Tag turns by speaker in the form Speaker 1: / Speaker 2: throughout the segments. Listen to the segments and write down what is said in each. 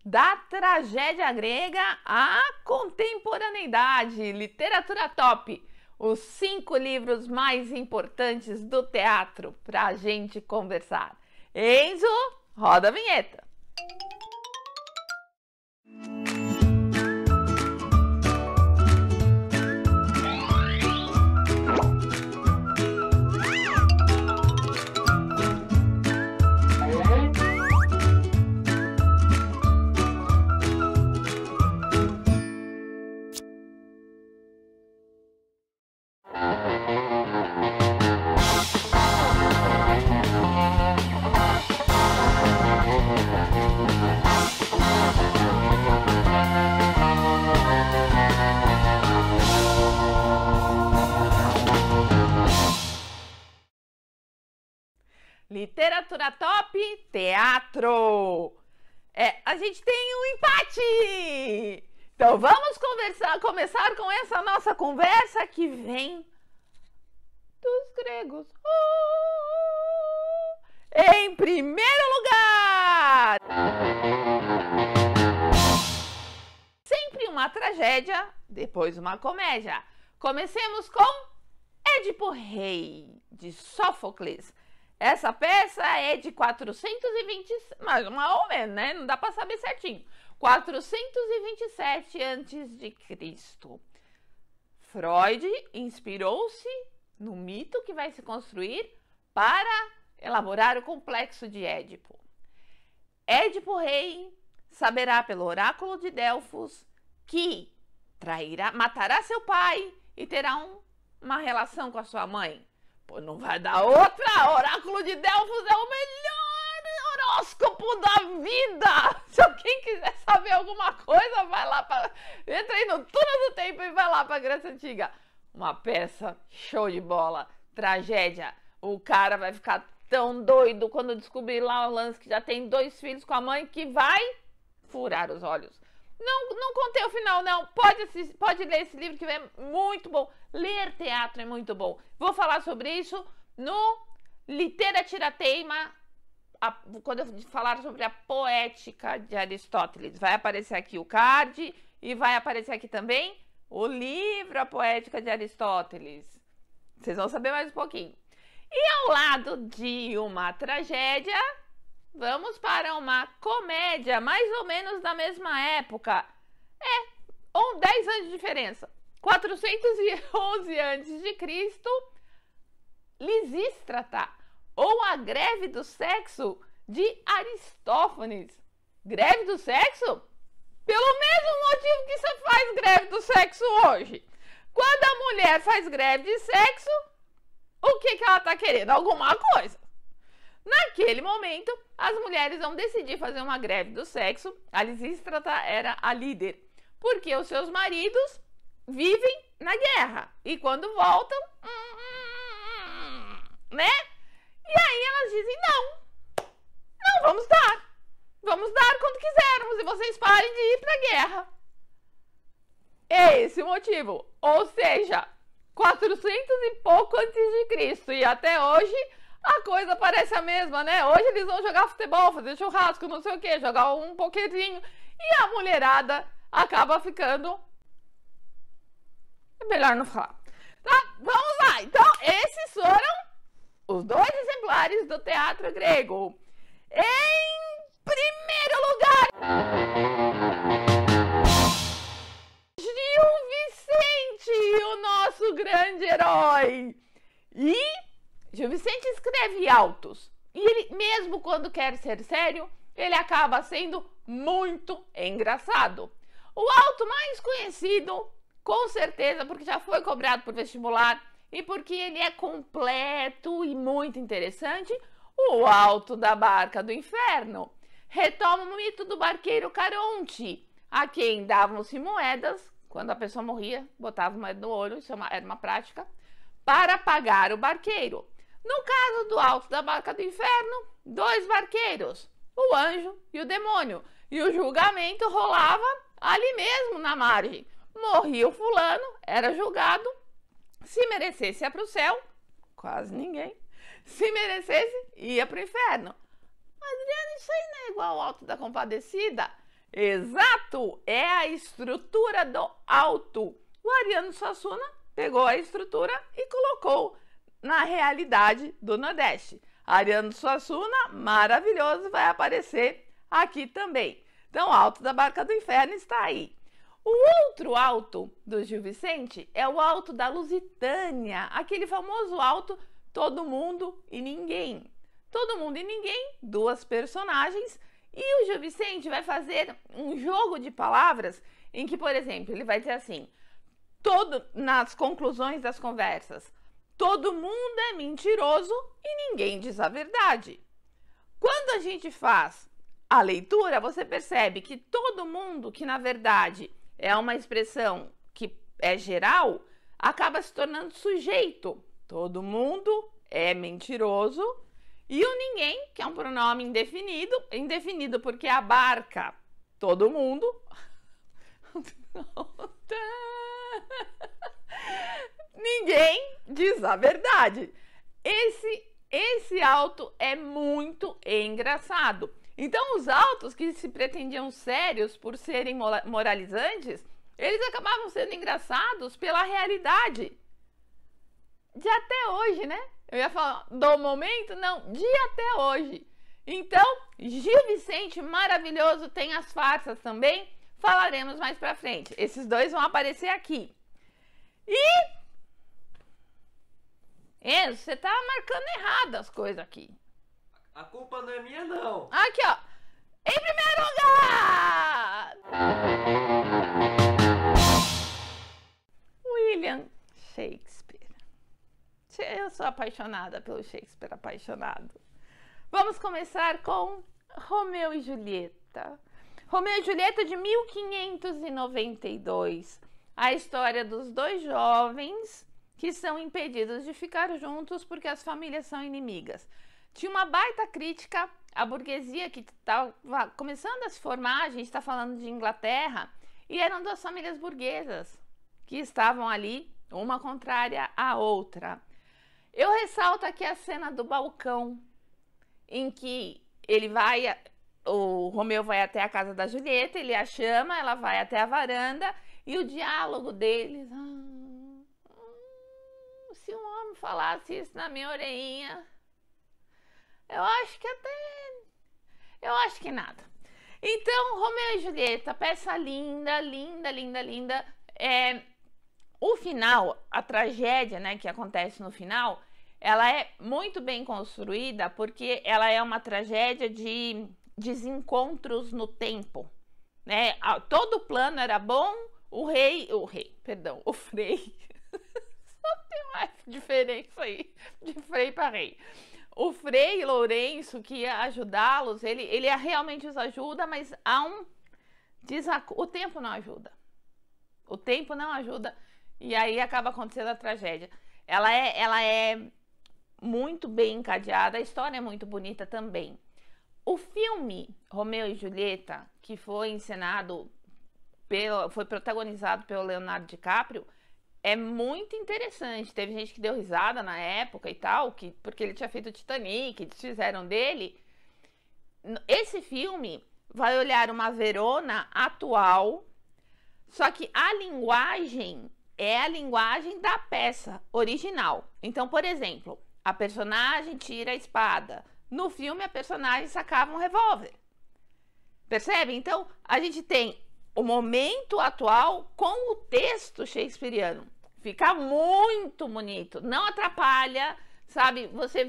Speaker 1: Da tragédia grega à contemporaneidade, literatura top, os 5 livros mais importantes do teatro para a gente conversar. Enzo, roda a vinheta. Literatura top, teatro. A gente tem um empate. Então vamos começar com essa nossa conversa que vem dos gregos. Em primeiro lugar, sempre uma tragédia, depois uma comédia. Comecemos com Édipo Rei, de Sófocles. Essa peça é de 420, mais ou menos, né? Não dá para saber certinho. 427 a.C. Freud inspirou-se no mito que vai se construir para elaborar o complexo de Édipo. Édipo Rei saberá pelo oráculo de Delfos que matará seu pai e terá uma relação com a sua mãe. Pô, não vai dar outra. Oráculo de Delfos é o melhor horóscopo da vida. Se alguém quiser saber alguma coisa, vai lá entra aí no túnel do tempo e vai lá para a Grécia Antiga. Uma peça show de bola, tragédia. O cara vai ficar tão doido quando descobrir lá o lance que já tem 2 filhos com a mãe que vai furar os olhos. Não contei o final, não. Pode ler esse livro que é muito bom. Ler teatro é muito bom. Vou falar sobre isso no Literatirateima, quando eu falar sobre a poética de Aristóteles. Vai aparecer aqui o card e vai aparecer aqui também o livro A Poética de Aristóteles. Vocês vão saber mais um pouquinho. E ao lado de uma tragédia, vamos para uma comédia, mais ou menos da mesma época. 10 anos de diferença. 411 a.C., Lisístrata, ou a greve do sexo de Aristófanes. Greve do sexo? Pelo mesmo motivo que você faz greve do sexo hoje. Quando a mulher faz greve de sexo, o que ela está querendo? Alguma coisa. Naquele momento, as mulheres vão decidir fazer uma greve do sexo. A Lisístrata era a líder, porque os seus maridos vivem na guerra e quando voltam, né? E aí elas dizem, não vamos dar quando quisermos e vocês parem de ir para a guerra. É esse o motivo, ou seja, 400 e pouco antes de Cristo e até hoje a coisa parece a mesma, né? Hoje eles vão jogar futebol, fazer churrasco, não sei o que, jogar um pokerzinho e a mulherada acaba ficando... É melhor não falar. Tá, vamos lá. Então, esses foram os 2 exemplares do teatro grego. Em primeiro lugar, Gil Vicente, o nosso grande herói. E Gil Vicente escreve autos. E ele, mesmo quando quer ser sério, ele acaba sendo muito engraçado. O auto mais conhecido, com certeza, porque já foi cobrado por vestibular e porque ele é completo e muito interessante, o Alto da Barca do Inferno. Retoma o mito do barqueiro Caronte, a quem davam-se moedas, quando a pessoa morria, botava moeda no olho, isso era uma prática, para pagar o barqueiro. No caso do Alto da Barca do Inferno, 2 barqueiros, o anjo e o demônio, e o julgamento rolava ali mesmo na margem. Morria o fulano, era julgado, se merecesse ia para o céu, quase ninguém, se merecesse ia para o inferno. Adriana, isso aí não é igual ao Alto da Compadecida? Exato, é a estrutura do alto. O Ariano Suassuna pegou a estrutura e colocou na realidade do Nordeste. Ariano Suassuna, maravilhoso, vai aparecer aqui também. Então, o Alto da Barca do Inferno está aí. O outro alto do Gil Vicente é o Alto da Lusitânia, aquele famoso alto Todo Mundo e Ninguém. Todo Mundo e Ninguém, duas personagens, e o Gil Vicente vai fazer um jogo de palavras em que, por exemplo, ele vai dizer assim, nas conclusões das conversas, todo mundo é mentiroso e ninguém diz a verdade. Quando a gente faz a leitura, você percebe que todo mundo, que na verdade é uma expressão que é geral, acaba se tornando sujeito. Todo mundo é mentiroso. E o ninguém, que é um pronome indefinido porque abarca todo mundo. Ninguém diz a verdade. Esse alto é muito engraçado. Então, os autos que se pretendiam sérios por serem moralizantes, eles acabavam sendo engraçados pela realidade de até hoje, né? Eu ia falar do momento, não, de até hoje. Então, Gil Vicente, maravilhoso, tem as farsas também, falaremos mais pra frente. Esses dois vão aparecer aqui. E Enzo, você tá marcando errado as coisas aqui.
Speaker 2: A culpa não é minha, não.
Speaker 1: Aqui, ó. Em primeiro lugar, William Shakespeare. Eu sou apaixonada pelo Shakespeare, apaixonado. Vamos começar com Romeu e Julieta. Romeu e Julieta de 1592. A história dos dois jovens que são impedidos de ficar juntos porque as famílias são inimigas. Tinha uma baita crítica à burguesia que estava começando a se formar, a gente está falando de Inglaterra, e eram duas famílias burguesas que estavam ali, uma contrária à outra. Eu ressalto aqui a cena do balcão, em que o Romeu vai até a casa da Julieta, ele a chama, ela vai até a varanda, e o diálogo deles... se um homem falasse isso na minha orelhinha, eu acho que nada. Então, Romeu e Julieta, peça linda, linda, linda, linda. O final, a tragédia, né, que acontece no final, ela é muito bem construída porque ela é uma tragédia de desencontros no tempo, né? Todo o plano era bom, o Frei, só tem uma diferença aí, de Frei para Rei. O Frei Lourenço, que ia ajudá-los, ele realmente os ajuda, mas o tempo não ajuda. O tempo não ajuda. E aí acaba acontecendo a tragédia. Ela é muito bem encadeada, a história é muito bonita também. O filme Romeu e Julieta, que foi foi protagonizado pelo Leonardo DiCaprio, é muito interessante. Teve gente que deu risada na época e tal, porque ele tinha feito o Titanic, eles fizeram dele. Esse filme vai olhar uma Verona atual, só que a linguagem é a linguagem da peça original. Então, por exemplo, a personagem tira a espada. No filme, a personagem sacava um revólver. Percebe? Então, a gente tem o momento atual com o texto shakespeariano. Fica muito bonito. Não atrapalha, sabe? Você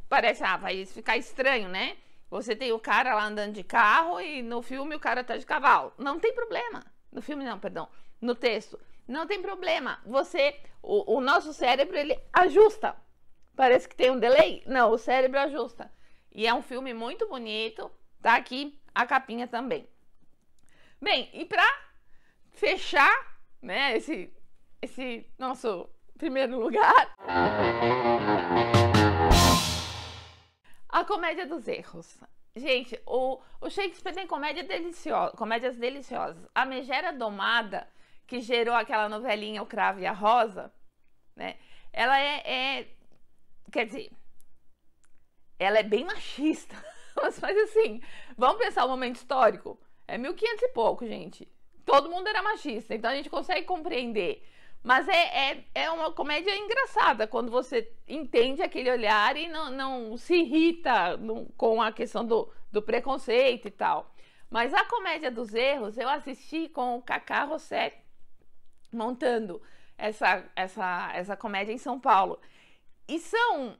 Speaker 1: parece, vai ficar estranho, né? Você tem o cara lá andando de carro e no filme o cara tá de cavalo. Não tem problema. No filme não, perdão. No texto. Não tem problema. O nosso cérebro, ele ajusta. Parece que tem um delay. Não, o cérebro ajusta. E é um filme muito bonito. Tá aqui a capinha também. Bem, e para fechar, né, esse nosso primeiro lugar, a Comédia dos Erros. Gente, o Shakespeare tem comédias deliciosas. A Megera Domada, que gerou aquela novelinha O Cravo e a Rosa, né, ela quer dizer, ela é bem machista. Mas assim, Vamos pensar o momento histórico? É 1500 e pouco, gente. Todo mundo era machista, então a gente consegue compreender. Mas é uma comédia engraçada, quando você entende aquele olhar e não se irrita com a questão do preconceito e tal. Mas a Comédia dos Erros, eu assisti com o Cacá Rossetti montando essa comédia em São Paulo. E são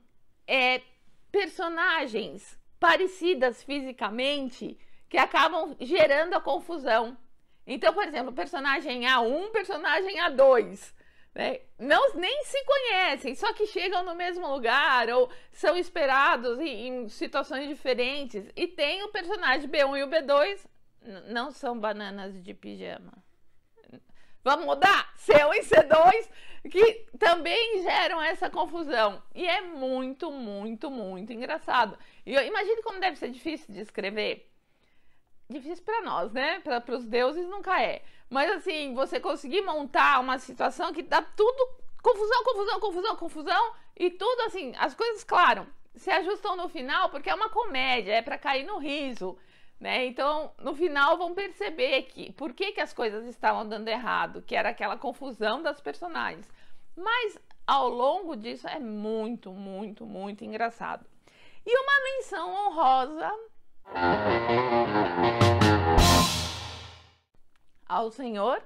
Speaker 1: personagens parecidas fisicamente que acabam gerando a confusão. Então, por exemplo, personagem A1, personagem A2, né? Nem se conhecem, só que chegam no mesmo lugar ou são esperados em situações diferentes. E tem o personagem B1 e o B2, não são bananas de pijama. Vamos mudar? C1 e C2, que também geram essa confusão. E é muito, muito, muito engraçado. E imagine como deve ser difícil de escrever. Difícil para nós, né? Para os deuses nunca é. Mas assim, você conseguir montar uma situação que dá tudo confusão, confusão, confusão, confusão. E tudo assim, as coisas, claro, se ajustam no final porque é uma comédia, é para cair no riso. Né? Então, no final vão perceber por que as coisas estavam dando errado, que era aquela confusão das personagens. Mas ao longo disso é muito, muito, muito engraçado. E uma menção honrosa ao senhor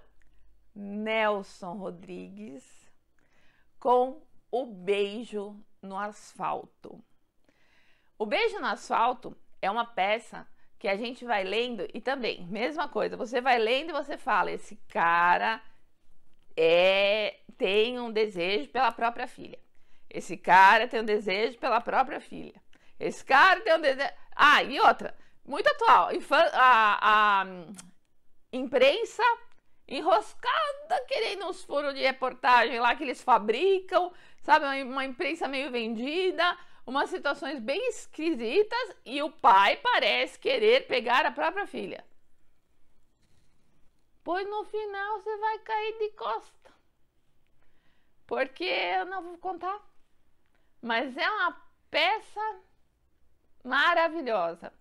Speaker 1: Nelson Rodrigues com O Beijo no Asfalto. O Beijo no Asfalto é uma peça que a gente vai lendo e também, mesma coisa, você vai lendo e você fala, esse cara tem um desejo pela própria filha. Esse cara tem um desejo pela própria filha. Esse cara tem um desejo... Ah, e outra, muito atual, a imprensa enroscada querendo uns furos de reportagem lá que eles fabricam, sabe, uma imprensa meio vendida, umas situações bem esquisitas e o pai parece querer pegar a própria filha. Pois no final você vai cair de costa. Porque eu não vou contar. Mas é uma peça maravilhosa.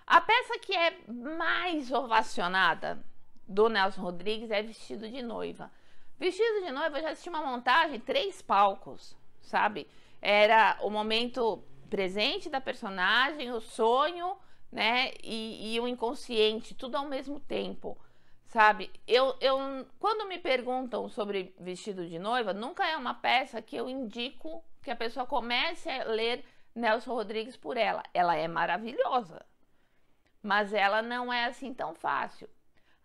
Speaker 1: A peça que é mais ovacionada do Nelson Rodrigues é Vestido de Noiva. Vestido de Noiva, eu já assisti uma montagem, 3 palcos, sabe? Era o momento presente da personagem, o sonho, né? E o inconsciente, tudo ao mesmo tempo, sabe? Quando me perguntam sobre Vestido de Noiva, nunca é uma peça que eu indico que a pessoa comece a ler Nelson Rodrigues por ela. Ela é maravilhosa, mas ela não é assim tão fácil.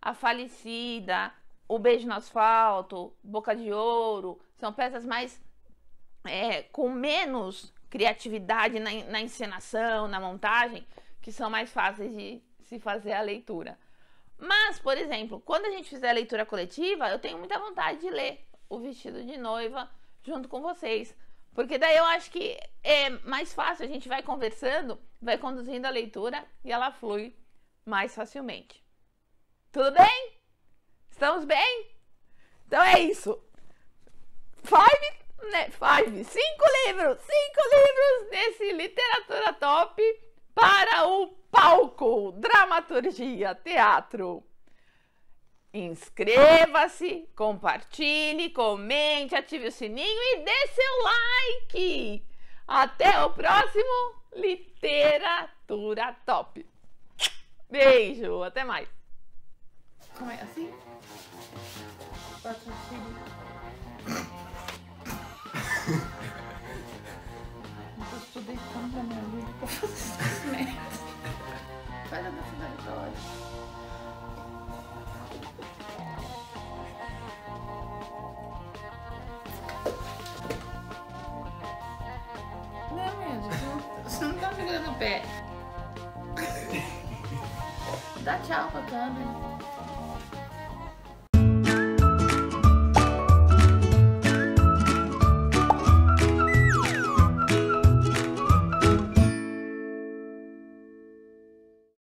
Speaker 1: A Falecida, O Beijo no Asfalto, Boca de Ouro, são peças mais... com menos criatividade na encenação, na montagem, que são mais fáceis de se fazer a leitura. Mas, por exemplo, quando a gente fizer a leitura coletiva, eu tenho muita vontade de ler O Vestido de Noiva junto com vocês, porque daí eu acho que é mais fácil, a gente vai conversando, vai conduzindo a leitura e ela flui mais facilmente. Tudo bem? Estamos bem? Então é isso. 5 livros desse Literatura Top para o palco, dramaturgia, teatro. Inscreva-se, compartilhe, comente, ative o sininho e dê seu like. Até o próximo Literatura Top. Beijo, até mais. Como é assim? Patrocínio. Eu estou deitando pra minha vida pra fazer essas merdas. Vai dar finalidade. Não, meu, você não tá segurando o pé. Dá tchau pra câmera.